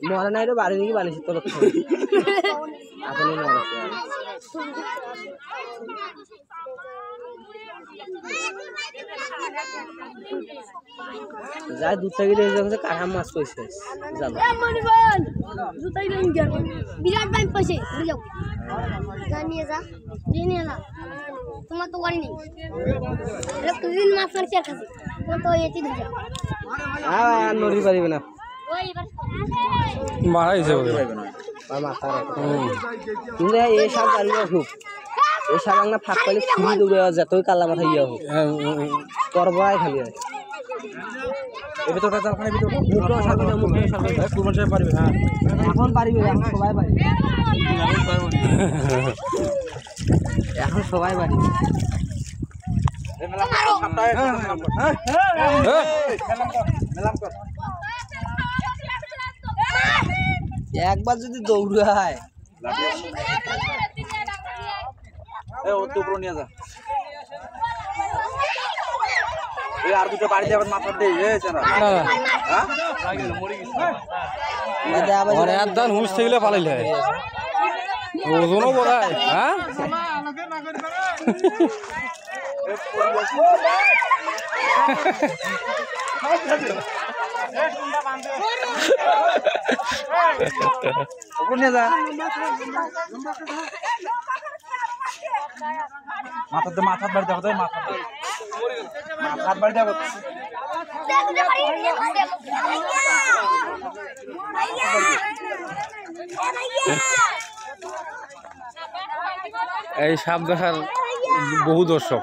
মরে নাই রে বাড়ি নাকি বানিয়েছে তোর আপনি যাই দূর থেকে কাঠা মাছ পয়সা বিরাট বাইক পয়সা নিয়ে যা নিয়ে যা তোমার তো গাড়ি নেই মাছ মারছে আর খাচ্ছে তোমার তো এটি ধরে আর নড়ি পারিবে না মারাইছে কিন্তু এই সাপ পারিবে খুব এই সাপ না ফাঁক পাইলে ফুলি দৌড়ে যতই কালা মাথা ইয়া হোক তরবরাই খালি হয় পারবে হ্যাঁ এখন পারিবে এখন সবাই পারিবে এখন সবাই পারিবে একবার যদি দৌড়ায় নিয়ে যা আর দুটো বাড়িতে আবার মাথা দিয়ে হুঁশ থাকলে পালাইলে ওজনও বোধহয় হ্যাঁ নিয়ে যা মাথা বাড়ি দেখো মাথা বাড়ি দেখো এই সাপ দেখার বহু দর্শক।